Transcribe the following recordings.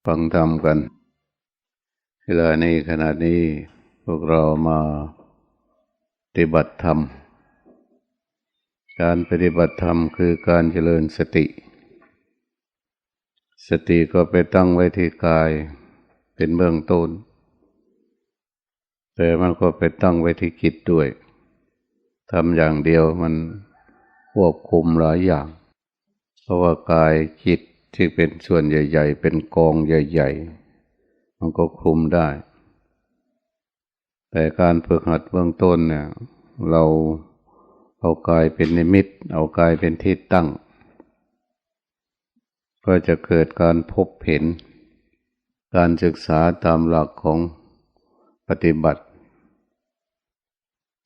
ฟังธรรมกันเวลานี้ขณะนี้พวกเรามาปฏิบัติธรรมการปฏิบัติธรรมคือการเจริญสติก็ไปตั้งไว้ที่กายเป็นเบื้องต้นแต่มันก็ไปตั้งไว้ที่จิตด้วยทำอย่างเดียวมันควบคุมหลายอย่างเพราะว่ากายจิตที่เป็นส่วนใหญ่ๆเป็นกองใหญ่ๆมันก็คุมได้แต่การฝึกหัดเบื้องต้นเนี่ยเราเอากายเป็นนิมิตเอากายเป็นที่ตั้งก็จะเกิดการพบเห็นการศึกษาตามหลักของปฏิบัติ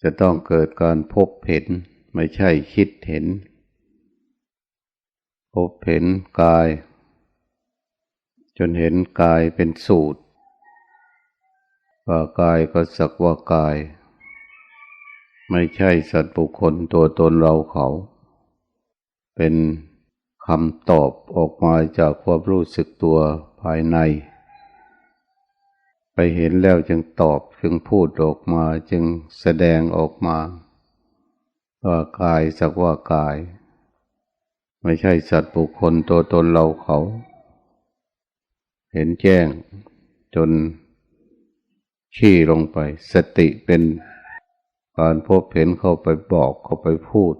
จะต้องเกิดการพบเห็นไม่ใช่คิดเห็นพบเห็นกายจนเห็นกายเป็นสูตรว่ากายก็สักว่ากายไม่ใช่สัตว์บุคคลตัวตนเราเขาเป็นคำตอบออกมาจากความรู้สึกตัวภายในไปเห็นแล้วจึงตอบจึงพูดออกมาจึงแสดงออกมาว่ากายสักว่ากายไม่ใช่สัตว์บุคคลตัวตนเราเขาเห็นแจ้งจนชี้ลงไปสติเป็นการพบเห็นเข้าไปบอกเข้าไปพูด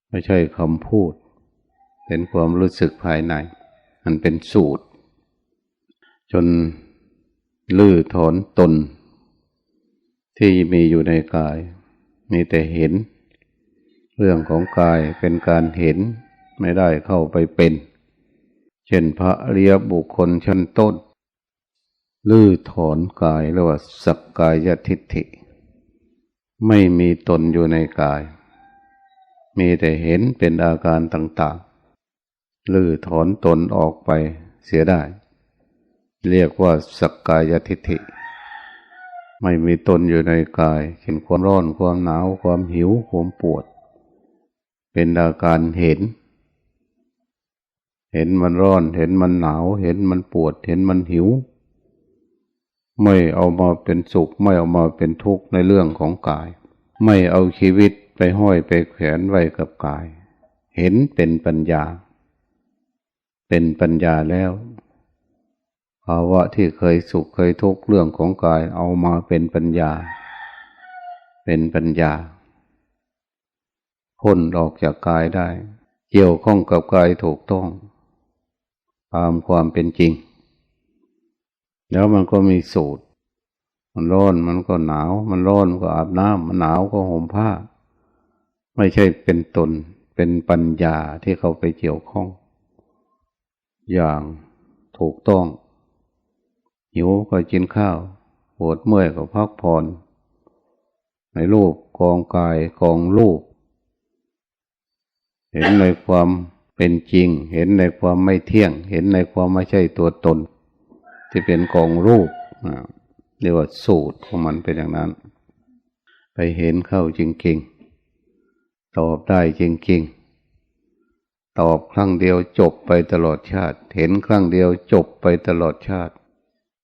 ไม่ใช่คำพูดเป็นความรู้สึกภายในมันเป็นสูตรจนลื้อถอนตนที่มีอยู่ในกายมีแต่เห็นเรื่องของกายเป็นการเห็นไม่ได้เข้าไปเป็นเช่นพระอริยบุคคลชั้นต้นลื้อถอนกายเรียกว่าสักกายทิฏฐิไม่มีตนอยู่ในกายมีแต่เห็นเป็นอาการต่างๆลื้อถอนตนออกไปเสียได้เรียกว่าสักกายทิฏฐิไม่มีตนอยู่ในกายเห็นความร้อนความหนาวความหิวความปวดเป็นอาการเห็นมันร้อนเห็นมันหนาวเห็นมันปวดเห็นมันหิวไม่เอามาเป็นสุขไม่เอามาเป็นทุกข์ในเรื่องของกายไม่เอาชีวิตไปห้อยไปแขวนไว้กับกายเห็นเป็นปัญญาแล้วภาวะที่เคยสุขเคยทุกข์เรื่องของกายเอามาเป็นปัญญาพ้นออกจากกายได้เกี่ยวข้องกับกายถูกต้องตามความเป็นจริงแล้วมันก็มีสูตรมันร้อนมันก็หนาวมันร้อนก็อาบน้ำมันหนาวก็ห่มผ้าไม่ใช่เป็นตนเป็นปัญญาที่เขาไปเกี่ยวข้องอย่างถูกต้องหิวก็กินข้าวปวดเมื่อยก็พักผ่อนในรูปกองกายกองรูปเห็นในความเป็นจริงเห็นในความไม่เที่ยงเห็นในความไม่ใช่ตัวตนที่เป็นกองรูปเรียกว่าสูตรของมันเป็นอย่างนั้นไปเห็นเข้าจริงๆตอบได้จริงๆตอบครั้งเดียวจบไปตลอดชาติเห็นครั้งเดียวจบไปตลอดชาติ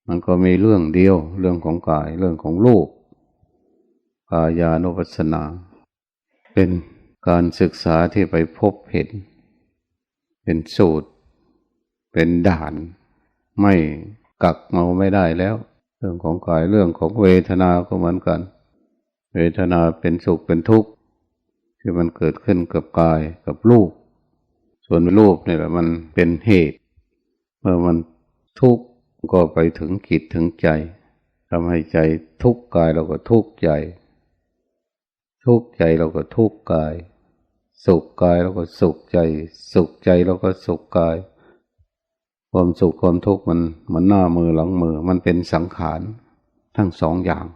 มันก็มีเรื่องเดียวเรื่องของกายเรื่องของรูปกายานุปัสสนาเป็นการศึกษาที่ไปพบเห็นเป็นสูตรเป็นด่านไม่กักเมาไม่ได้แล้วเรื่องของกายเรื่องของเวทนาก็เหมือนกันเวทนาเป็นสุขเป็นทุกข์ที่มันเกิดขึ้นกับกายกับรูปส่วนรูปนี่แหละมันเป็นเหตุเมื่อมันทุกข์ก็ไปถึงจิตถึงใจทำให้ใจทุกข์กายเราก็ทุกข์ใจทุกข์ใจเราก็ทุกข์กายสุขกายเราก็สุขใจสุขใจเราก็สุขกายความสุขความทุกข์มันเหมือนหน้ามือหลังมือมันเป็นสังขารทั้งสองอย่าง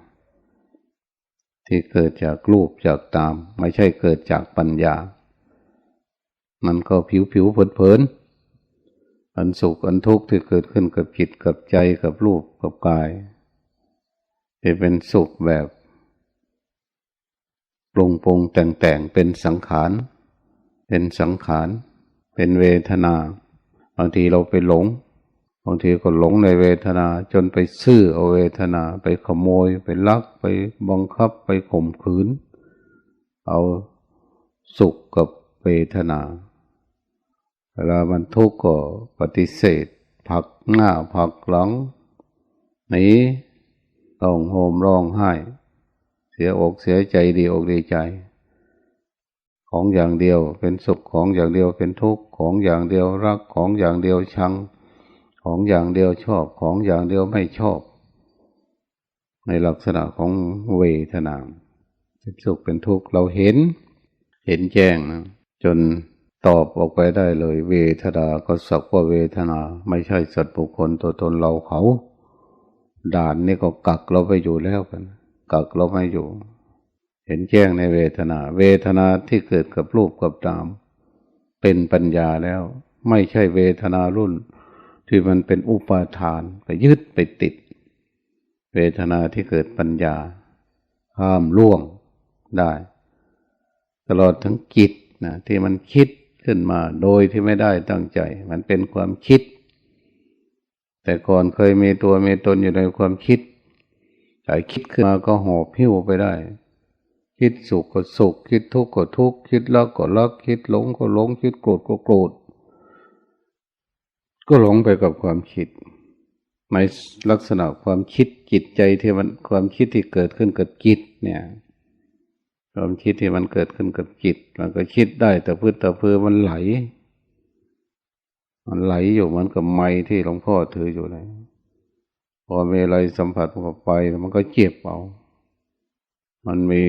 ที่เกิดจากรูปจากตามไม่ใช่เกิดจากปัญญามันก็ผิวเผินอันสุขอันทุกข์ที่เกิดขึ้นกับจิตกับใจกับรูปกับกายที่เป็นสุขแบบปรุงแต่งเป็นสังขารเป็นเวทนาบางทีเราไปหลง บางทีก็หลงในเวทนาจนไปซื้อเอาเวทนาไปขโมยไปลักไปบังคับไปข่มขืนเอาสุขกับเวทนาเวลามันทุกข์ก็ปฏิเสธผลักหน้าผลักหลังหนีร้องโหมร้องไห้เสียอกเสียใจดีอกดีใจของอย่างเดียวเป็นสุขของอย่างเดียวเป็นทุกข์ของอย่างเดียวรักของอย่างเดียวชังของอย่างเดียวชอบของอย่างเดียวไม่ชอบในลักษณะของเวทนาเป็นสุขเป็นทุกข์เราเห็นแจ้งนะจนตอบออกไปได้เลยเวทนาก็สักว่าเวทนาไม่ใช่สัตว์บุคคลตัวตนเราเขาด่านนี่ก็กักเราไปอยู่แล้วกันกักเราไม่อยู่เห็นแจ้งในเวทนาเวทนาที่เกิดกับรูปกับนามเป็นปัญญาแล้วไม่ใช่เวทนารุ่นที่มันเป็นอุปาทานไปยึดไปติดเวทนาที่เกิดปัญญาห้ามล่วงได้ตลอดทั้งจิตนะที่มันคิดขึ้นมาโดยที่ไม่ได้ตั้งใจมันเป็นความคิดแต่ก่อนเคยมีตัวมีตนอยู่ในความคิดแต่คิดขึ้นมาก็หอบหิ้วไปได้คิดสุขก็สุขคิดทุกข์ก็ทุกข์คิดรักก็รักคิดหลงก็หลงคิดโกรธก็โกรธก็หลงไปกับความคิดในลักษณะความคิดจิตใจที่มันความคิดที่เกิดขึ้นกับจิตเนี่ยความคิดที่มันเกิดขึ้นกับจิตมันก็คิดได้แต่พื้นแต่เพื่อมันไหลอยู่เหมือนกับไม้ที่หลวงพ่อถืออยู่เลยพอมีอะไรสัมผัสเข้าไปมันก็เจ็บเอามันมี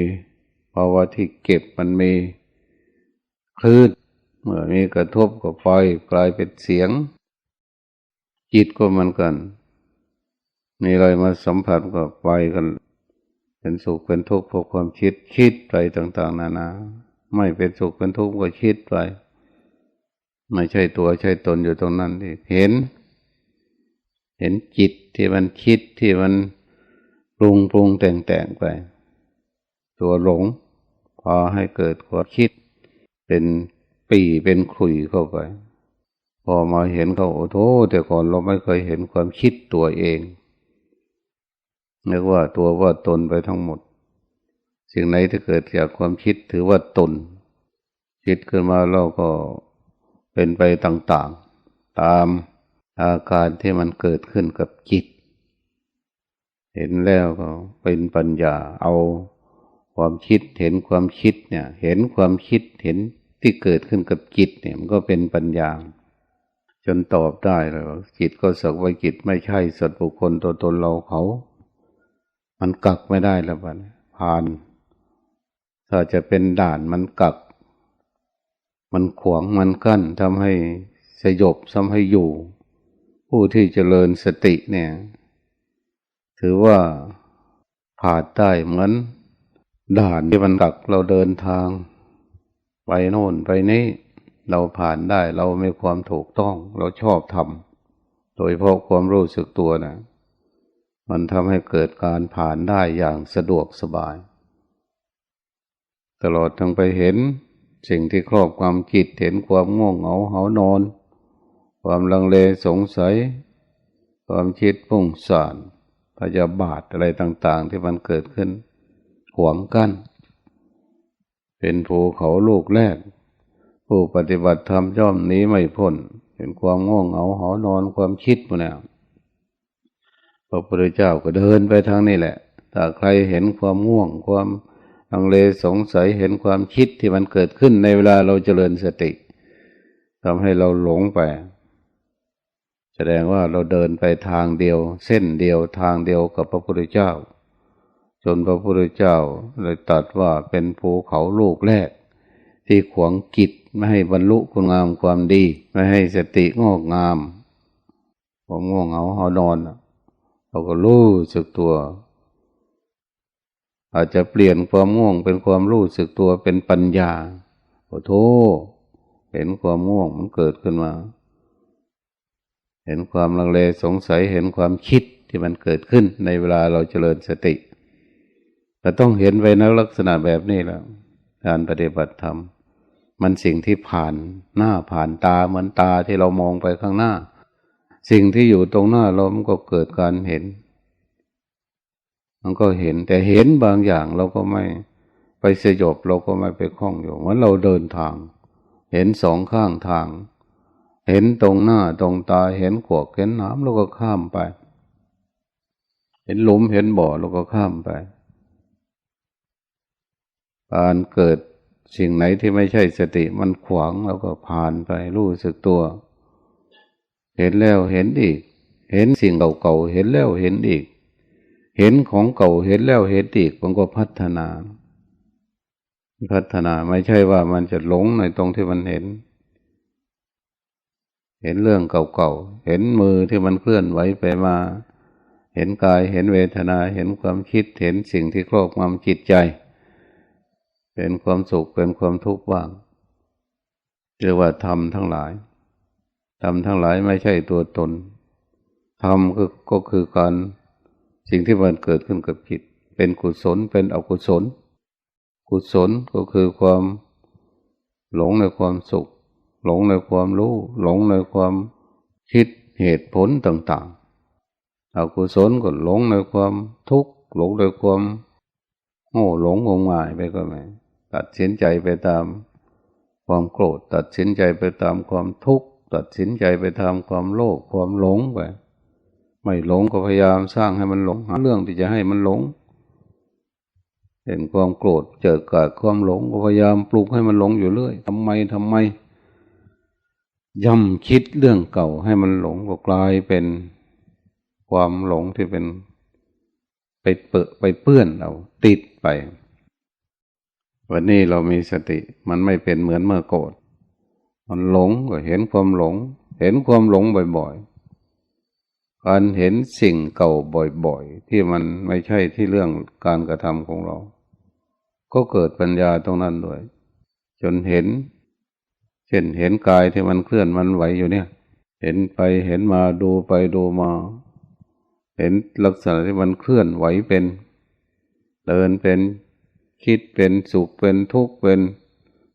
ภาวะที่เก็บมันมีคลื่นเมื่อมีกระทบกับไฟกลายเป็นเสียงจิตก็เหมือนกันมีอะไรมาสัมผัสกับไฟกันเป็นสุขเป็นทุกข์เพราะความคิดไปต่างๆนานาไม่เป็นสุขเป็นทุกข์ก็คิดไปไม่ใช่ตัวใช่ตนอยู่ตรงนั้นที่เห็นจิตที่มันคิดที่มันปรุงแต่งไปตัวหลงพาให้เกิดความคิดเป็นปี่เป็นขลุ่ยเข้าไปพอมาเห็นเขาโอ้โธ่แต่ก่อนเราไม่เคยเห็นความคิดตัวเองนึกว่าตัวว่าตนไปทั้งหมดสิ่งไหนที่เกิดจากความคิดถือว่าตนคิดขึ้นมาเราก็เป็นไปต่างๆตามอาการที่มันเกิดขึ้นกับจิตเห็นแล้วก็เป็นปัญญาเอาความคิดเห็นความคิดเนี่ยเห็นความคิดเห็นที่เกิดขึ้นกับจิตเนี่ยมันก็เป็นปัญญาจนตอบได้เลยว่าจิตก็สักว่าจิตไม่ใช่สัตว์บุคคลตัวตนเราเขามันกักไม่ได้แล้วบัดผ่านถ้าจะเป็นด่านมันกักมันขวางมันกั้นทำให้สยบทำให้อยู่ผู้ที่เจริญสติเนี่ยถือว่าผ่านได้เหมือนด่านที่มันกักเราเดินทางไปโน่นไปนี่เราผ่านได้เรามีความถูกต้องเราชอบทำโดยเพราะความรู้สึกตัวนะมันทำให้เกิดการผ่านได้อย่างสะดวกสบายตลอดทั้งไปเห็นสิ่งที่ครอบความจิตเห็นความง่วงเหงาหานอนความลังเลสงสัยความคิดพุ่งซ่านพยาบาทอะไรต่างๆที่มันเกิดขึ้นขวางกั้นเป็นภูเขาลูกแรกผู้ปฏิบัติธรรมย่อมหนีไม่พ้นเป็นความง่วงเหงาหานอนความคิดพวกนี้พระพุทธเจ้าก็เดินไปทางนี้แหละถ้าใครเห็นความง่วงความลังเลสงสัยเห็นความคิดที่มันเกิดขึ้นในเวลาเราเจริญสติทำให้เราหลงไปแสดงว่าเราเดินไปทางเดียวเส้นเดียวทางเดียวกับพระพุทธเจ้าจนพระพุทธเจ้าเลยตรัสว่าเป็นภูเขาลูกแรกที่ขวางจิตไม่ให้บรรลุคุณงามความดีไม่ให้สติงอกงามความง่วงเหงาหานอนเราก็รู้สึกตัวอาจจะเปลี่ยนความง่วงเป็นความรู้สึกตัวเป็นปัญญาโอ้โธ่เห็นความง่วงมันเกิดขึ้นมาเห็นความลังเลสงสัยเห็นความคิดที่มันเกิดขึ้นในเวลาเราเจริญสติเราต้องเห็นไว้ในลักษณะแบบนี้แล้วการปฏิบัติธรรมมันสิ่งที่ผ่านหน้าผ่านตาเหมือนตาที่เรามองไปข้างหน้า สิ่งที่อยู่ตรงหน้าเรามันก็เกิดการเห็นมันก็เห็นแต่เห็นบางอย่างเราก็ไม่ไปสยบเราก็ไม่ไปคล้องอยู่เหมือนเราเดินทางเห็นสองข้างทางเห็นตรงหน้าตรงตาเห็นขวากเห็นน้ำเราก็ข้ามไปเห็นหลุมเห็นบ่อเราก็ข้ามไปการเกิดสิ่งไหนที่ไม่ใช่สติมันขวางเราก็ผ่านไปรู้สึกตัวเห็นแล้วเห็นอีกเห็นสิ่งเก่าๆเห็นแล้วเห็นอีกเห็นของเก่าเห็นแล้วเห็นอีกมันก็พัฒนาไม่ใช่ว่ามันจะหลงในตรงที่มันเห็นเรื่องเก่าๆเห็นมือที่มันเคลื่อนไหวไปมาเห็นกายเห็นเวทนาเห็นความคิดเห็นสิ่งที่ครอบงำจิตใจเป็นความสุขเป็นความทุกข์บ้างเรียกว่าธรรมทั้งหลายไม่ใช่ตัวตนธรรมก็คือการสิ่งที่มันเกิดขึ้นกับจิตเป็นกุศลเป็นอกุศลกุศลก็คือความหลงในความสุขหลงในความรู้หลงในความคิดเหตุผลต่างๆอกุศลก็หลงในความทุกข์หลงในความโง่หลงงมงายไปก็ไม่ตัดสินใจไปตามความโกรธตัดสินใจไปตามความทุกข์ตัดสินใจไปตามความโลภความหลงไปไม่หลงก็พยายามสร้างให้มันหลงหาเรื่องที่จะให้มันหลงเห็นความโกรธเจอเกิดความหลงก็พยายามปลุกให้มันหลงอยู่เรื่อยทำไมย่ำคิดเรื่องเก่าให้มันหลงก็กลายเป็นความหลงที่เป็นไปเปื้อนเราติดไปวันนี้เรามีสติมันไม่เป็นเหมือนเมื่อโกรธมันหลงก็เห็นความหลงเห็นความหลงบ่อยๆการเห็นสิ่งเก่าบ่อยๆที่มันไม่ใช่ที่เรื่องการกระทำของเราก็เกิดปัญญาตรงนั้นด้วยจนเห็นเช่นเห็นกายที่มันเคลื่อนมันไหวอยู่เนี่ยเห็นไปเห็นมาดูไปดูมาเห็นลักษณะที่มันเคลื่อนไหวเป็นเดินเป็นคิดเป็นสุขเป็นทุกข์เป็น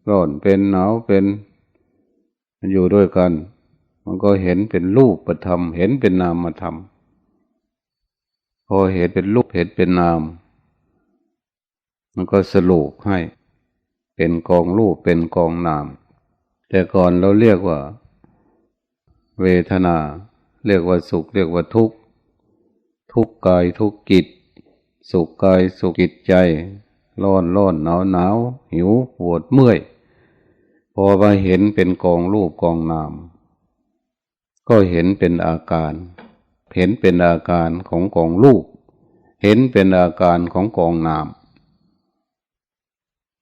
ร้อนเป็นหนาวเป็นมันอยู่ด้วยกันมันก็เห็นเป็นรูปธรรมเห็นเป็นนามธรรมพอเห็นเป็นรูปเห็นเป็นนามมันก็สรุปให้เป็นกองรูปเป็นกองนามแต่ก่อนเราเรียกว่าเวทนาเรียกว่าสุขเรียกว่าทุกข์ทุกข์กายทุกข์จิตสุขกายสุขจิตใจร้อนหนาวหิวปวดเมื่อยพอมาเห็นเป็นกองรูปกองนามก็เห็นเป็นอาการเห็นเป็นอาการของกองรูปเห็นเป็นอาการของกองนาม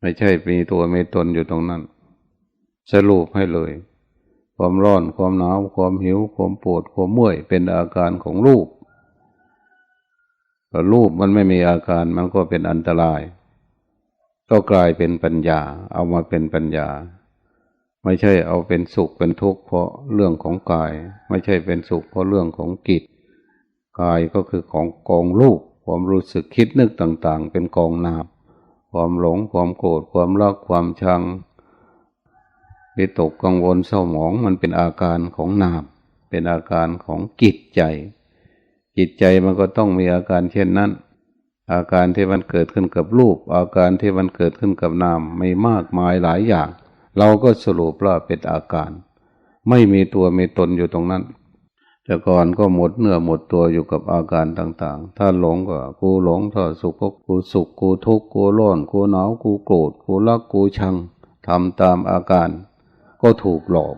ไม่ใช่มีตัวมีตนอยู่ตรงนั้นสรุปให้เลยความร้อนความหนาวความหิวความปวดความเมื่อยเป็นอาการของรูปรูปมันไม่มีอาการมันก็เป็นอันตรายก็กลายเป็นปัญญาเอามาเป็นปัญญาไม่ใช่เอาเป็นสุขเป็นทุกข์เพราะเรื่องของกายไม่ใช่เป็นสุขเพราะเรื่องของจิตกายก็คือของกองรูปความรู้สึกคิดนึกต่างๆเป็นกองนามความหลงความโกรธความรักความชังวิตกกังวลเศร้าหมองมันเป็นอาการของนามเป็นอาการของจิตใจมันก็ต้องมีอาการเช่นนั้นอาการที่มันเกิดขึ้นกับรูปอาการที่มันเกิดขึ้นกับนามไม่มากมายหลายอย่างเราก็สรุปว่าเป็นอาการไม่มีตัวมีตนอยู่ตรงนั้นแต่ก่อนก็หมดเนื้อหมดตัวอยู่กับอาการต่างๆถ้าหลงก็กูหลงถ้าสุขก็กูสุขกูทุกข์กูร้อนกูหนาวกูโกรธกูรักกูชังทำตามอาการก็ถูกหลอก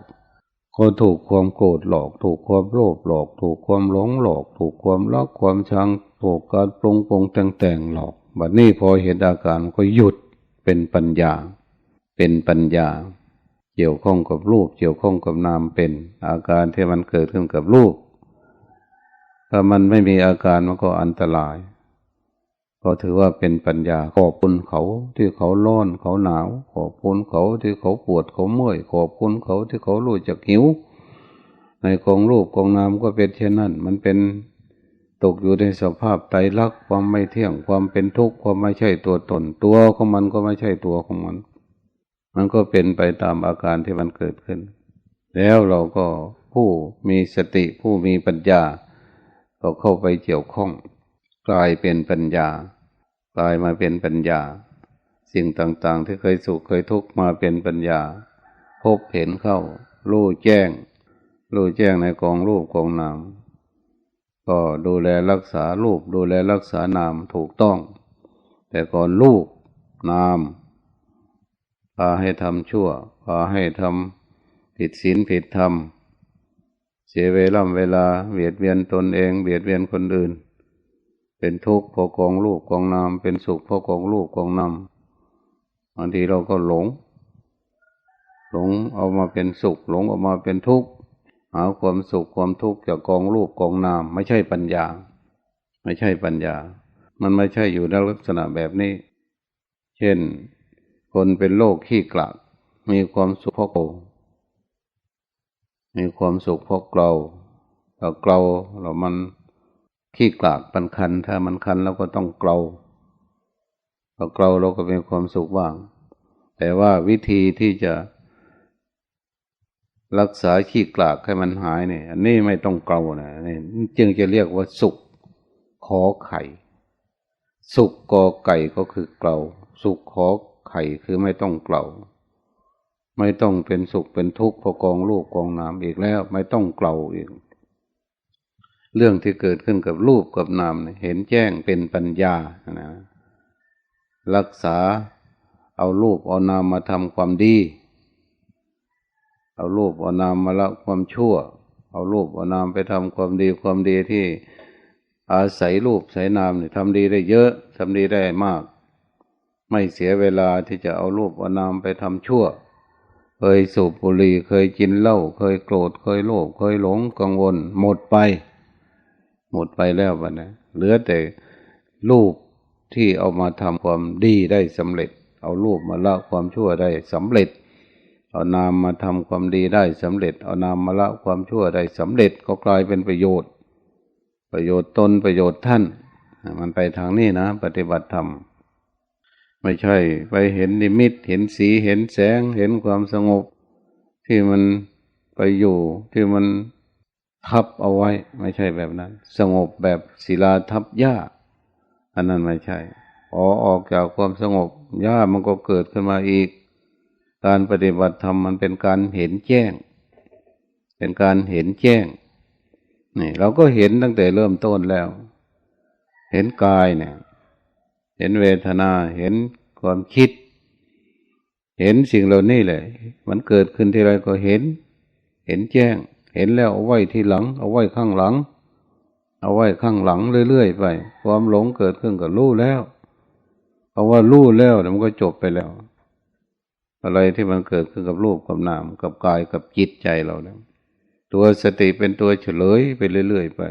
ก็ถูกความโกรธหลอกถูกความโลภหลอกถูกความหลงหลอกถูกความรักความชังถูกการปรุงแต่งหลอกบัดนี้พอเห็นอาการก็หยุดเป็นปัญญาเกี่ยวข้องกับรูปเกี่ยวข้องกับนามเป็นอาการที่มันเกิดขึ้นกับรูปถ้ามันไม่มีอาการมันก็อันตรายก็ถือว่าเป็นปัญญาขอบคุณเขาที่เขาร้อนเขาหนาวขอบคุณเขาที่เขาปวดเขาเมื่อยขอบคุณเขาที่เขารู้จักหิวในกองรูปกองนามก็เป็นเช่นนั้นมันเป็นตกอยู่ในสภาพไตรลักษณ์ความไม่เที่ยงความเป็นทุกข์ความไม่ใช่ตัวตนตัวของมันก็ไม่ใช่ตัวของมันก็เป็นไปตามอาการที่มันเกิดขึ้นแล้วเราก็ ผู้มีสติผู้มีปัญญาก็เข้าไปเกี่ยวข้องกลายเป็นปัญญากลายมาเป็นปัญญาสิ่งต่างๆที่เคยสุขเคยทุกข์มาเป็นปัญญาพบเห็นเข้ารู้แจ้งในกองรูปกองนามก็ดูแลรักษารูปดูแลรักษานามถูกต้องแต่ก่อนรูปนามพาให้ทำชั่วพาให้ทำผิดศีลผิดธรรมเสียเวลาเบียดเบียนตนเองเบียดเบียนคนอื่นเป็นทุกข์เพราะกองรูปกองนามเป็นสุขเพราะกองรูปกองนามบางทีเราก็หลงเอามาเป็นสุขหลงเอามาเป็นทุกข์หาความสุขความทุกข์จากกองรูปกองนามไม่ใช่ปัญญามันไม่ใช่อยู่ในลักษณะแบบนี้เช่นคนเป็นโรคขี้กลาดมีความสุขเพราะเกลามีความสุขเพราะเกลาถ้าเกลาเรามันขี้กลาดมันคันถ้ามันคันเราก็ต้องเกลาพอเกลาเราก็มีความสุขบ้างแต่ว่าวิธีที่จะรักษาขี้กลากให้มันหายเนี่ยอันนี้ไม่ต้องเกลานะนี่จึงจะเรียกว่าสุขขอไข่สุขกอไก่ก็คือเกลาสุขขอไข่คือไม่ต้องเกลาไม่ต้องเป็นสุขเป็นทุกข์เพราะกองรูปกองนามอีกแล้วไม่ต้องเกลาอีกเรื่องที่เกิดขึ้นกับรูปกับนามเห็นแจ้งเป็นปัญญานะรักษาเอารูปเอานามมาทำความดีเอารูปเอานามมาละความชั่วเอารูปเอานามไปทำความดีที่อาศัยรูปอาศัยนามเนี่ยทำดีได้เยอะทำดีได้มากไม่เสียเวลาที่จะเอารูปเอานามไปทำชั่วเคยสูบบุหรี่เคยกินเหล้าเคยโกรธเคยโลภเคยหลงกังวลหมดไปแล้วบัดนี้เหลือแต่รูปที่เอามาทำความดีได้สำเร็จเอารูปมาละความชั่วได้สำเร็จเอานามมาทำความดีได้สำเร็จเอานามมาละความชั่วได้สำเร็จก็กลายเป็นประโยชน์ตนประโยชน์ท่านมันไปทางนี้นะปฏิบัติธรรมไม่ใช่ไปเห็นนิมิตเห็นสีเห็นแสงเห็นความสงบที่มันไปอยู่ที่มันทับเอาไว้ไม่ใช่แบบนั้นสงบแบบศิลาทับหญ้าอันนั้นไม่ใช่ออกจากความสงบหญ้ามันก็เกิดขึ้นมาอีกการปฏิบัติธรรมมันเป็นการเห็นแจ้งนี่เราก็เห็นตั้งแต่เริ่มต้นแล้วเห็นกายเนี่ยเห็นเวทนาเห็นความคิดเห็นสิ่งเหล่านี้เลยมันเกิดขึ้นทีไรก็เห็นแจ้งเห็นแล้วเอาไว้ที่หลังเอาไว้ข้างหลังเรื่อยๆไปความหลงเกิดขึ้นก็รู้แล้วเพราะว่ารู้แล้วมันก็จบไปแล้วอะไรที่มันเกิดขึ้นกับรูปกับนามกับกายกับจิตใจเราเนี่ยตัวสติเป็นตัวเฉลยไปเรื่อยๆไป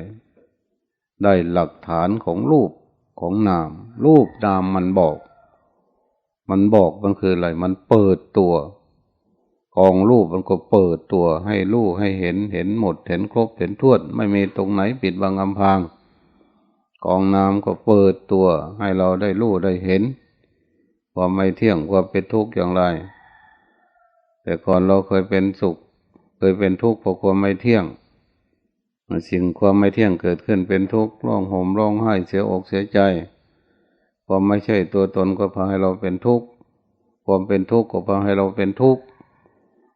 ได้หลักฐานของรูปของนามรูปนามมันบอกมันคืออะไรมันเปิดตัวกองรูปมันก็เปิดตัวให้รู้ให้เห็นหมดเห็นครบเห็นถ้วนไม่มีตรงไหนปิดบังอำพรางกองนามก็เปิดตัวให้เราได้รู้ได้เห็นความไม่เที่ยงความเป็นทุกข์อย่างไรแต่ก่อนเราเคยเป็นสุขเคยเป็นทุกข์เพราะความไม่เที่ยงสิ่งความไม่เที่ยงเกิดขึ้นเป็นทุกข์ร้องห่มร้องไห้เสียอกเสียใจความไม่ใช่ตัวตนก็พาให้เราเป็นทุกข์ความเป็นทุกข์ก็พาให้เราเป็นทุกข์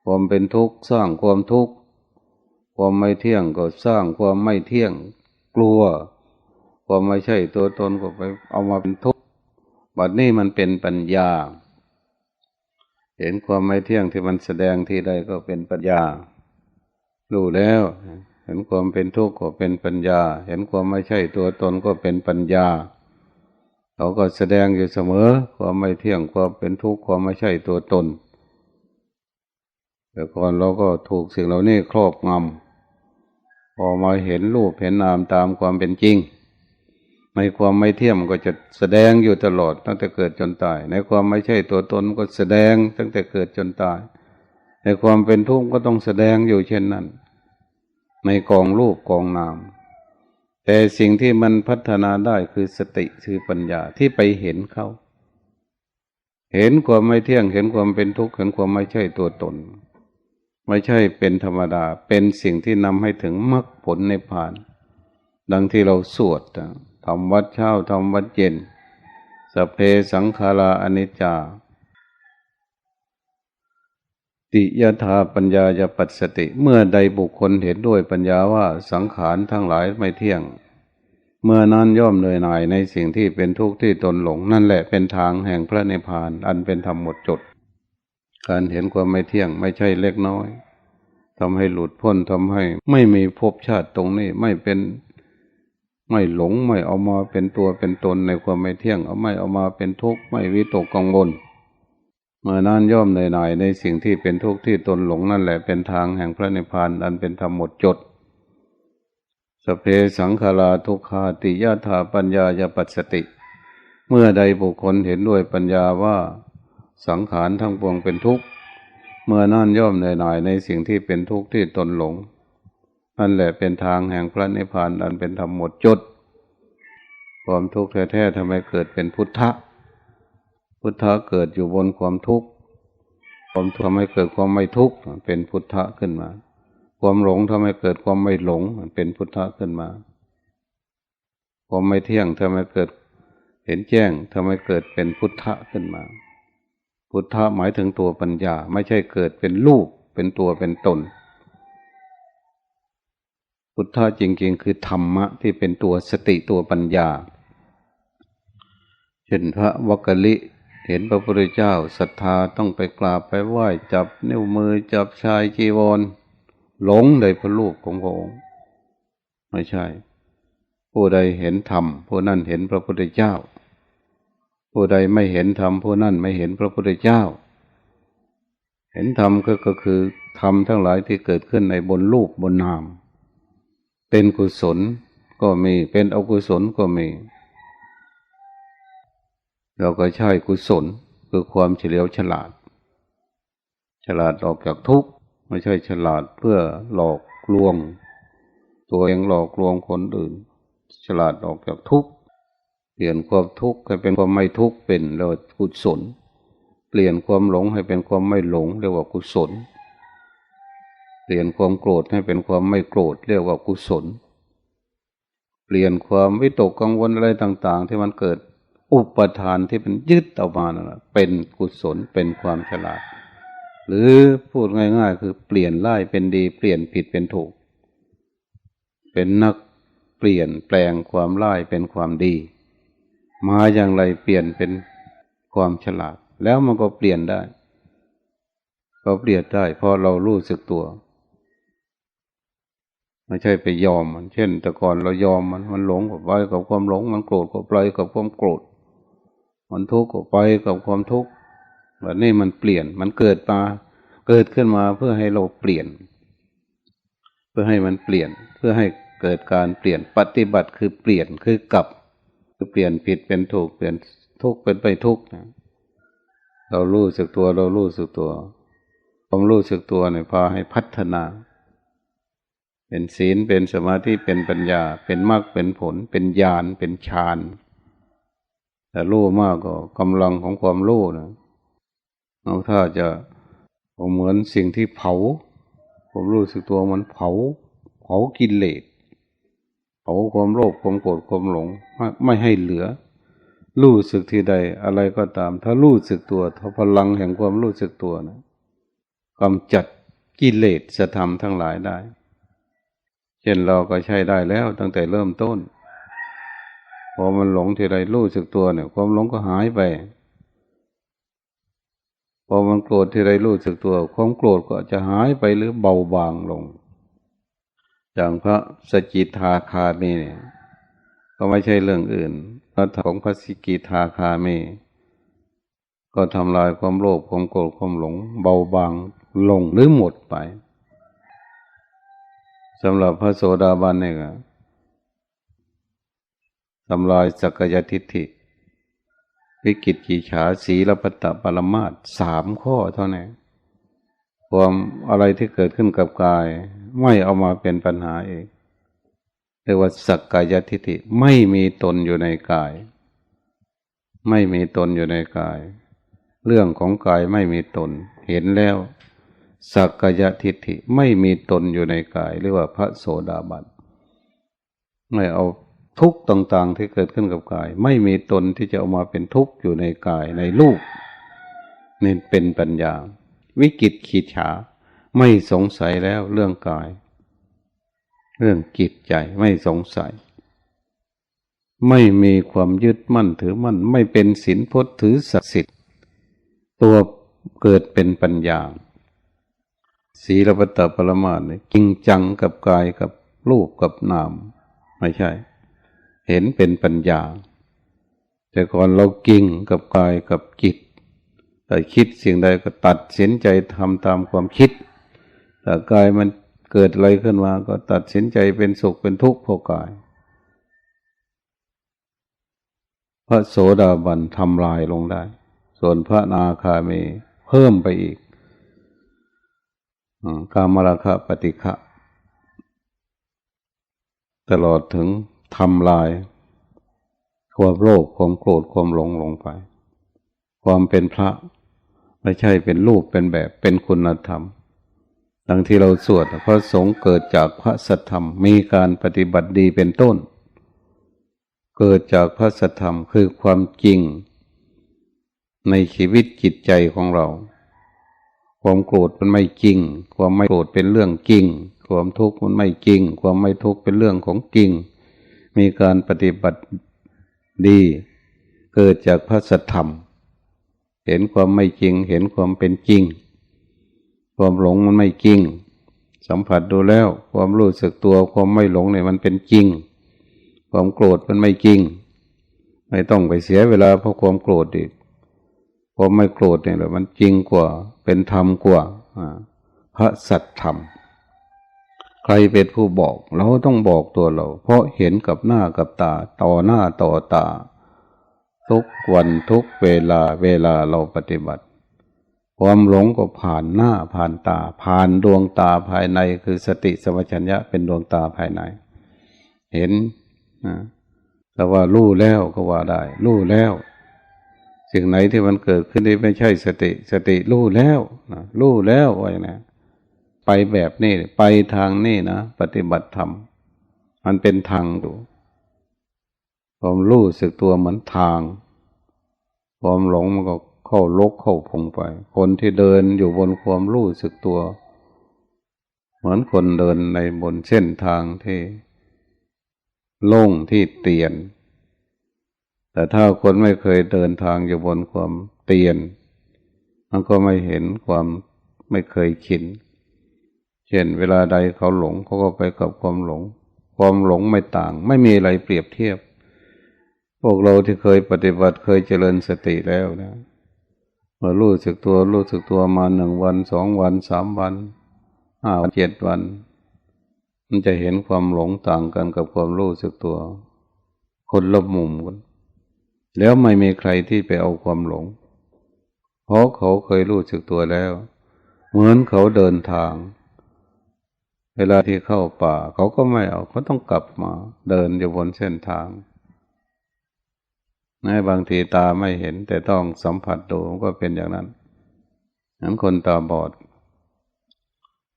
ความเป็นทุกข์สร้างความทุกข์ความไม่เที่ยงก็สร้างความไม่เที่ยงกลัวความไม่ใช่ตัวตนก็ไปเอามาเป็นทุกข์บัดนี้มันเป็นปัญญาเห็นความไม่เที่ยงที่มันแสดงที่ใดก็เป็นปัญญารู้แล้วเห็นความเป็นทุกข์ก็เป็นปัญญาเห็นความไม่ใช่ตัวตนก็เป็นปัญญาเขาก็แสดงอยู่เสมอความไม่เที่ยงความเป็นทุกข์ความไม่ใช่ตัวตนแต่ก่อนเราก็ถูกสิ่งเหล่านี้ครอบงำพอมาเห็นรูปเห็นนามตามความเป็นจริงในความไม่เที่ยงมันก็จะแสดงอยู่ตลอดตั้งแต่เกิดจนตายในความไม่ใช่ตัวตนมันก็แสดงตั้งแต่เกิดจนตายในความเป็นทุกข์ก็ต้องแสดงอยู่เช่นนั้นในกองรูปกองนามแต่สิ่งที่มันพัฒนาได้คือสติคือปัญญาที่ไปเห็นเขาเห็นความไม่เที่ยงเห็นความเป็นทุกข์เห็นความไม่ใช่ตัวตน ไม่ใช่เป็นธรรมดาเป็นสิ่งที่นำให้ถึงมรรคผลนิพพานดังที่เราสวดทำวัดเช้าทำวัดเย็นสัพเพสังขาราอนิจจาติยถาปัญญายปัสสติเมื่อใดบุคคลเห็นด้วยปัญญาว่าสังขารทั้งหลายไม่เที่ยงเมื่อนั้นย่อมเหนื่อยหน่ายในสิ่งที่เป็นทุกข์ที่ตนหลงนั่นแหละเป็นทางแห่งพระนิพพานอันเป็นธรรมหมดจดการเห็นความไม่เที่ยงไม่ใช่เล็กน้อยทำให้หลุดพ้นทำให้ไม่มีภพชาติตรงนี้ไม่เป็นไม่หลงไม่เอามาเป็นตัวเป็นตนในความไม่เที่ยงไม่เอามาเป็นทุกข์ไม่วิตกกังวลเมื่อนั้นย่อมเหนื่อยหน่ายในสิ่งที่เป็นทุกข์ที่ตนหลงนั่นแหละเป็นทางแห่งพระนิพพานอันเป็นธรรมหมดจดสัพเพสังขาราทุกขาติยถาปัญญายปัสสติเมื่อใดบุคคลเห็นด้วยปัญญาว่าสังขารทั้งปวงเป็นทุกข์เมื่อนั้นย่อมเหนื่อยหน่ายในสิ่งที่เป็นทุกข์ที่ตนหลงนั่นแหละเป็นทางแห่งพระนิพพานอันเป็นธรรมหมดจดความทุกข์แท้ๆทำไมเกิดเป็นพุทธะพุทธะเกิดอยู่บนความทุกข์ความทำให้เกิดความไม่ทุกข์เป็นพุทธะขึ้นมาความหลงทำให้เกิดความไม่หลงเป็นพุทธะขึ้นมาความไม่เที่ยงทำให้เกิดเห็นแจ้งทำให้เกิดเป็นพุทธะขึ้นมาพุทธะหมายถึงตัวปัญญาไม่ใช่เกิดเป็นรูปเป็นตัวเป็นตนพุทธะจริงๆคือธรรมะที่เป็นตัวสติตัวปัญญาเช่นพระวักกลิเห็นพระพุทธเจ้าศรัทธาต้องไปกราบไปไหว้จับนิ้วมือจับชายจีวรหลงในพระรูปของพระองค์ไม่ใช่ผู้ใดเห็นธรรมผู้นั้นเห็นพระพุทธเจ้าผู้ใดไม่เห็นธรรมผู้นั้นไม่เห็นพระพุทธเจ้าเห็นธรรมก็คือธรรมทั้งหลายที่เกิดขึ้นในบนรูปบนนามเป็นกุศลก็มีเป็นอกุศลก็มีเราก็ใช้กุศลคือความเฉลียวฉลาดออกจากทุกข์ไม่ใช่ฉลาดเพื่อหลอกลวงตัวเองหลอกลวงคนอื่นฉลาดออกจากทุกข์เปลี่ยนความทุกข์ให้เป็นความไม่ทุกข์เป็นเรียกว่ากุศลเปลี่ยนความหลงให้เป็นความไม่หลงเรียกว่ากุศลเปลี่ยนความโกรธให้เป็นความไม่โกรธเรียกว่ากุศลเปลี่ยนความวิตกกังวลอะไรต่างๆที่มันเกิดอุปทานที่เป็นยึดเอามานั่นแหละเป็นกุศลเป็นความฉลาดหรือพูดง่ายๆคือเปลี่ยนร้ายเป็นดีเปลี่ยนผิดเป็นถูกเป็นนักเปลี่ยนแปลงความร้ายเป็นความดีมาอย่างไรเปลี่ยนเป็นความฉลาดแล้วมันก็เปลี่ยนได้ก็เปลี่ยนได้เพราะเรารู้สึกตัวไม่ใช่ไปยอมมันเช่นแต่ก่อนเรายอมมันหลงก็ไปกับความหลงมันโกรธก็ไปกับความโกรธมันทุกข์ก็ไปกับความทุกข์แบบนี้มันเปลี่ยนมันเกิดขึ้นมาเพื่อให้เราเปลี่ยนเพื่อให้มันเปลี่ยนเพื่อให้เกิดการเปลี่ยนปฏิบัติคือเปลี่ยนคือกลับคือเปลี่ยนผิดเป็นถูกเปลี่ยนทุกข์เป็นไปทุกข์นะเรารู้สึกตัวความรู้สึกตัวเนี่ยพาให้พัฒนาเป็นศีลเป็นสมาธิเป็นปัญญาเป็นมรรคเป็นผลเป็นญาณเป็นฌานแต่รู้มากก็กำลังของความรู้นะเอาถ้าจะเหมือนสิ่งที่เผาผมรู้สึกตัวมันเผากิเลสเผาความโลภความโกรธความหลงไม่ให้เหลือรู้สึกที่ใดอะไรก็ตามถ้ารู้สึกตัวถ้าพลังแห่งความรู้สึกตัวนะกำจัดกิเลสธรรมทั้งหลายได้เช่นเราก็ใช้ได้แล้วตั้งแต่เริ่มต้นพอมันหลงทีไรรู้สึกตัวเนี่ยความหลงก็หายไปพอมันโกรธทีไรรู้สึกตัวความโกรธก็จะหายไปหรือเบาบางลงอย่างพระสกิทาคามีเนี่ยก็ไม่ใช่เรื่องอื่นพระของพระสกิทาคามีก็ทำลายความโลภความโกรธความหลงเบาบางลงหรือหมดไปสำหรับพระโสดาบันเนี่ยก็ทำลายสักกายทิฏฐิวิกิจกิจฉาสีลปัตตปรมาส3 ข้อเท่านั้นความอะไรที่เกิดขึ้นกับกายไม่เอามาเป็นปัญหาเองเรียกว่าสักกายทิฏฐิไม่มีตนอยู่ในกายไม่มีตนอยู่ในกายเรื่องของกายไม่มีตนเห็นแล้ว สักกายทิฏฐิไม่มีตนอยู่ในกายเรียกว่าพระโสดาบันไม่เอาทุกข์ต่างๆที่เกิดขึ้นกับกายไม่มีตนที่จะเอามาเป็นทุกข์อยู่ในกายในรูปนี่เป็นปัญญาวิกิตขีฉาไม่สงสัยแล้วเรื่องกายเรื่องจิตใจไม่สงสัยไม่มีความยึดมั่นถือมั่นไม่เป็นศีลพจน์ถือศักดิ์สิทธิ์ตัวเกิดเป็นปัญญาศีลปตปรมาสเนี่ยจริงจังกับกายกับรูปกับนามไม่ใช่เห็นเป็นปัญญาแต่ก่อนเรากิ่งกับกายกับจิตแต่คิดสิ่งใดก็ตัดสินใจทำตามความคิดแต่กายมันเกิดอะไรขึ้นมาก็ตัดสินใจเป็นสุขเป็นทุกข์เพราะกายพระโสดาบันทำลายลงได้ส่วนพระอนาคามีเพิ่มไปอีกกามราคะปฏิฆะตลอดถึงทำลายความโลภความโกรธความหลงลงไปความเป็นพระไม่ใช่เป็นรูปเป็นแบบเป็นคุณธรรมดังที่เราสวดพระสงฆ์เกิดจากพระสัทธรรมมีการปฏิบัติดีเป็นต้นเกิดจากพระสัทธรรมคือความจริงในชีวิตจิตใจของเราความโกรธมันไม่จริงความไม่โกรธเป็นเรื่องจริงความทุกข์มันไม่จริงความไม่ทุกข์เป็นเรื่องของจริงมีการปฏิบัติดีเกิดจากพระสัทธรรมเห็นความไม่จริงเห็นความเป็นจริงความหลงมันไม่จริงสัมผัสดูแล้วความรู้สึกตัวความไม่หลงเนี่ยมันเป็นจริงความโกรธมันไม่จริงไม่ต้องไปเสียเวลาเพราะความโกรธอีกความไม่โกรธเนี่ยแหละมันจริงกว่าเป็นธรรมกว่าพระสัทธรรมใครเป็นผู้บอกเราต้องบอกตัวเราเพราะเห็นกับหน้ากับตาต่อหน้าต่อตาทุกวันทุกเวลาเราปฏิบัติความหลงก็ผ่านหน้าผ่านตาผ่านดวงตาภายในคือสติสัมปชัญญะเป็นดวงตาภายในเห็นแต่ว่ารู้แล้วก็ว่าได้รู้แล้วสิ่งไหนที่มันเกิดขึ้นที่ไม่ใช่สติรู้แล้วรู้แล้วว่าอย่างนั้นไปแบบนี้ไปทางนี้นะปฏิบัติธรรมมันเป็นทางดูความรู้สึกตัวเหมือนทางความหลงมันก็เข้าลกเข้าพงไปคนที่เดินอยู่บนความรู้สึกตัวเหมือนคนเดินในบนเส้นทางที่โล่งที่เตียนแต่ถ้าคนไม่เคยเดินทางอยู่บนความเตียนมันก็ไม่เห็นความไม่เคยชินเช่นเวลาใดเขาหลงเขาก็ไปกับความหลงความหลงไม่ต่างไม่มีอะไรเปรียบเทียบพวกเราที่เคยปฏิบัติเคยเจริญสติแล้วนะเมื่อรู้สึกตัวมา1 วัน2 วัน3 วัน5 วัน7 วันมันจะเห็นความหลงต่างกันกับความรู้สึกตัวคนละมุมกันแล้วไม่มีใครที่ไปเอาความหลงเพราะเขาเคยรู้สึกตัวแล้วเหมือนเขาเดินทางเวลาที่เข้าป่าเขาก็ไม่เอาเขาต้องกลับมาเดินอยู่บนเส้นทางบางทีตาไม่เห็นแต่ต้องสัมผัสดูก็เป็นอย่างนั้นงั้นคนตาบอด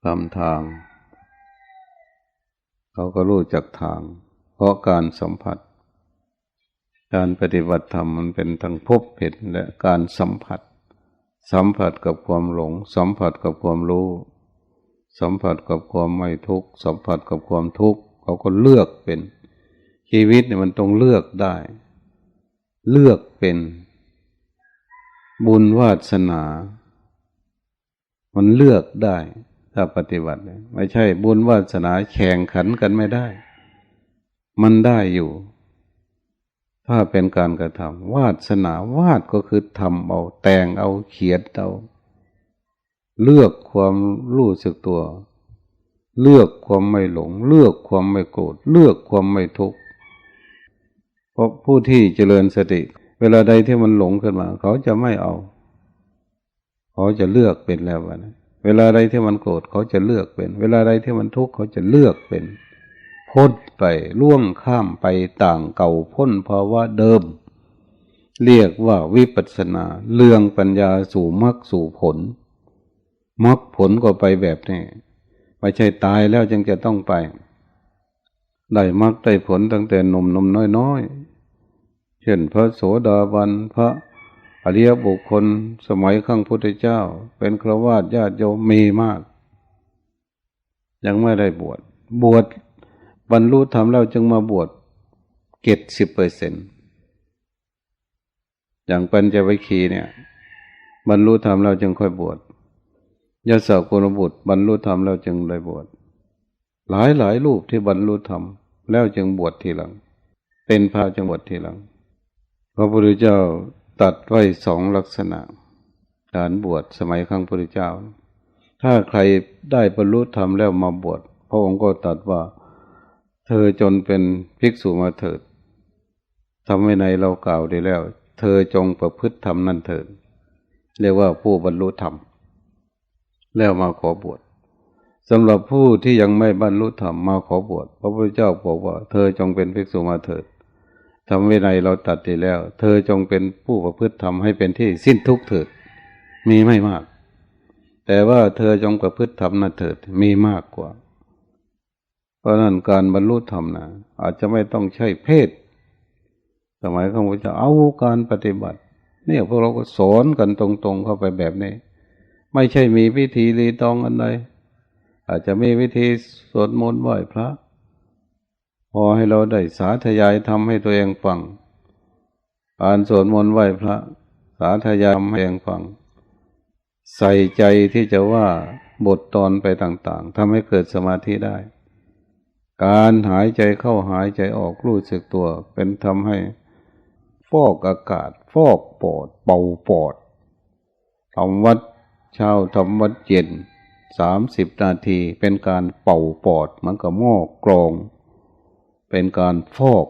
ทำทางเขาก็รู้จักทางเพราะการสัมผัสการปฏิบัติธรรมมันเป็นทั้งพบเห็นและการสัมผัสกับความหลงสัมผัสกับความรู้สัมผัสกับความไม่ทุกข์สัมผัสกับความทุกข์เขาก็เลือกเป็นชีวิตเนี่ยมันต้องเลือกได้เลือกเป็นบุญวาสนามันเลือกได้ถ้าปฏิบัติไม่ใช่บุญวาสนาแข่งขันกันไม่ได้มันได้อยู่ถ้าเป็นการกระทำวาสนาวาดก็คือทำเอาแต่งเอาเขียนเอาเลือกความรู้สึกตัวเลือกความไม่หลงเลือกความไม่โกรธเลือกความไม่ทุกข์เพราะผู้ที่เจริญสติเวลาใดที่มันหลงขึ้นมาเขาจะไม่เอาเขาจะเลือกเป็นแล้วนะเวลาใดที่มันโกรธเขาจะเลือกเป็นเวลาใดที่มันทุกข์เขาจะเลือกเป็นพ้นไปล่วงข้ามไปต่างเก่าพ้นภาวะเดิมเรียกว่าวิปัสสนาเรื่องปัญญาสู่มรรคสู่ผล มรรคผลก็ไปแบบนี้ไม่ใช่ตายแล้วจึงจะต้องไปได้มรรคได้ผลตั้งแต่หนุ่มน้อยเช่นพระโสดาบันพระอริยบุคคลสมัยครั้งพุทธเจ้าเป็นฆราวาสญาติโยมมีมากยังไม่ได้บวชบรรลุธรรมแล้วจึงมาบวช70%อย่างปัญจวัคคีย์เนี่ยบรรลุธรรมแล้วจึงค่อยบวชยศกุลบุตรบรรลุธรรมแล้วจึงได้บวชหลายรูปที่บรรลุธรรมแล้วจึงบวชทีหลังเป็นพระจึงบวชทีหลังพระพุทธเจ้าตัดไว้2ลักษณะการบวชสมัยครั้งพุทธเจ้าถ้าใครได้บรรลุธรรมแล้วมาบวชพระองค์ก็ตรัสว่าเธอจนเป็นภิกษุมาเถิดทำไว้ในเรากล่าวได้แล้วเธอจงประพฤติธรรมนั่นเถิดเรียกว่าผู้บรรลุธรรมแล้วมาขอบวชสำหรับผู้ที่ยังไม่บรรลุธรรมมาขอบวชพระพุทธเจ้าบอกว่าเธอจงเป็นภิกษุมาเถิดทำไว้ในเราตัดได้แล้วเธอจงเป็นผู้ประพฤติธรรมให้เป็นที่สิ้นทุกข์เถิดมีไม่มากแต่ว่าเธอจงประพฤติธรรมนั่นเถิดมีมากกว่าเพราะนั้นการบรรลุธรรมนะอาจจะไม่ต้องใช้เพศสมัยของพระเจ้าเอาการปฏิบัติเนี่ยพวกเราก็สอนกันตรงๆเข้าไปแบบนี้ไม่ใช่มีวิธีรีตองอันใดอาจจะมีวิธีสวดมนต์ไหว้พระพอให้เราได้สาธยายทำให้ตัวเองฟังอ่านสวดมนต์ไหว้พระสาธยายทำให้ตัวเองฟังใส่ใจที่จะว่าบทตอนไปต่างๆทำให้เกิดสมาธิได้การหายใจเข้าหายใจออกรู้สึกตัวเป็นทำให้ฟอกอากาศฟอกปอดเป่าปอดทำวัดเช้าทำวัดเย็น30 นาทีเป็นการเป่าปอดเหมือนกับหม้อกรองเป็นการฟอก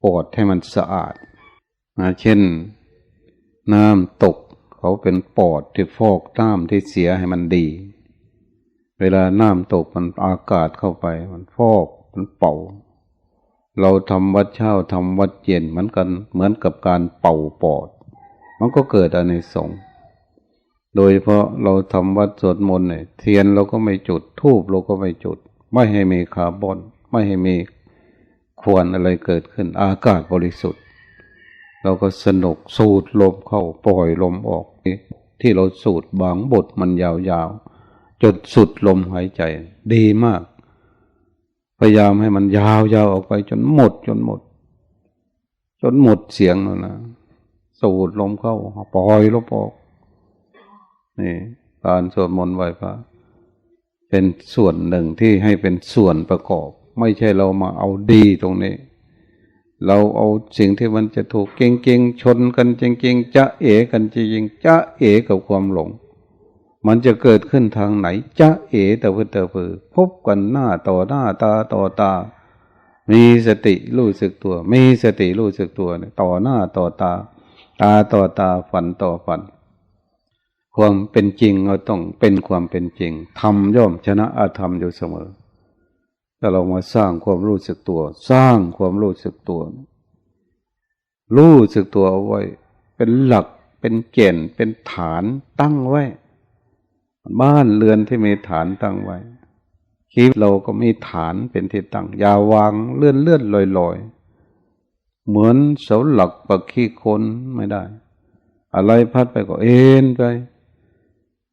ปอดให้มันสะอาดเช่นน้ำตกเขาเป็นปอดที่ฟอกน้ำที่เสียให้มันดีเวลาน้ำตกมันอากาศเข้าไปมันฟอกมันเป่าเราทำวัดเช้าทำวัดเย็นเหมือนกันเหมือนกับการเป่าปอดมันก็เกิดอานิสงส์โดยเพราะเราทำวัดสวดมนต์เนี่ยเทียนเราก็ไม่จุดธูปเราก็ไม่จุดไม่ให้มีคาร์บอนไม่ให้มีควันอะไรเกิดขึ้นอากาศบริสุทธิ์เราก็สนุกสูดลมเข้าปล่อยลมออกที่เราสูดบางบทมันยาวๆจนสุดลมหายใจดีมากพยายามให้มันยาวๆออกไปจนหมดเสียงนั่นนะสูดลมเข้าปล่อยลมออกนี่การสวดมนต์ไหว้พระเป็นส่วนหนึ่งที่ให้เป็นส่วนประกอบไม่ใช่เรามาเอาดีตรงนี้เราเอาสิ่งที่มันจะถูกเก่งๆชนกันจริงๆจะเอ๋กันจริงๆจะเอ๋กับความหลงมันจะเกิดขึ้นทางไหนจะเอ๋แต่เพื่อพบกันหน้าต่อหน้าตาต่อตามีสติรู้สึกตัวมีสติรู้สึกตัวต่อหน้าต่อตาตาต่อตาฝันต่อฝันความเป็นจริงเราต้องเป็นความเป็นจริงธรรมย่อมชนะอธรรมอยู่เสมอถ้าเรามาสร้างความรู้สึกตัวสร้างความรู้สึกตัวรู้สึกตัวเอาไว้เป็นหลักเป็นเกณฑ์เป็นฐานตั้งไว้บ้านเรือนที่มีฐานตั้งไว้ชีวิตเราก็มีฐานเป็นที่ตั้งอย่าวางเลื่อนลอยเหมือนเสาหลักปักขี้โคลนไม่ได้อะไรพัดไปก็เอ็นไป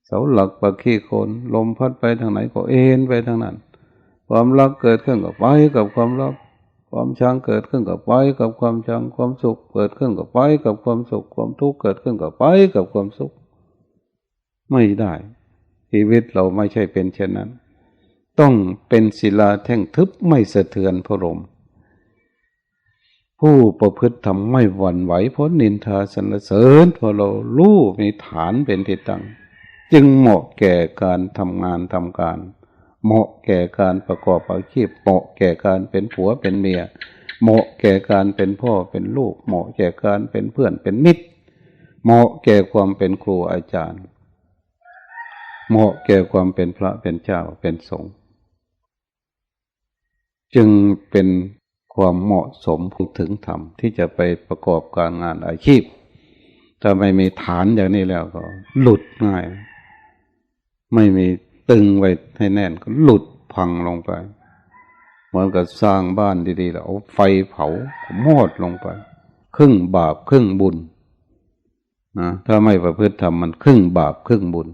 เสาหลักปักขี้โคลนลมพัดไปทางไหนก็เอ็นไปทางนั้นความรักเกิดขึ้นก็ไปกับความรักความชังเกิดขึ้นก็ไปกับความชังความสุขเกิดขึ้นก็ไปกับความสุขความทุกข์เกิดขึ้นก็ไปกับความสุขไม่ได้ชีวิตเราไม่ใช่เป็นเช่นนั้นต้องเป็นศิลาแท่งทึบไม่สะเทือนพระลมผู้ประพฤติธรรมไม่หวั่นไหวเพราะนินทาสรรเสริญเพราะเรารู้มีฐานเป็นที่ตั้งจึงเหมาะแก่การทำงานทำการเหมาะแก่การประกอบอาชีพเหมาะแก่การเป็นผัวเป็นเมียเหมาะแก่การเป็นพ่อเป็นลูกเหมาะแก่การเป็นเพื่อนเป็นมิตรเหมาะแก่ความเป็นครูอาจารย์เหมาะแก่ความเป็นพระเป็นเจ้าเป็นสงฆ์จึงเป็นความเหมาะสมผู้ถึงธรรมที่จะไปประกอบการงานอาชีพถ้าไม่มีฐานอย่างนี้แล้วก็หลุดง่าย ไม่มีตึงไว้ให้แน่นก็หลุดพังลงไปเหมือนกับสร้างบ้านดีๆแล้วเอาไฟเผามอดลงไปครึ่งบาปครึ่งบุญนะถ้าไม่ประพฤติธรรมมันครึ่งบาปครึ่งบุญ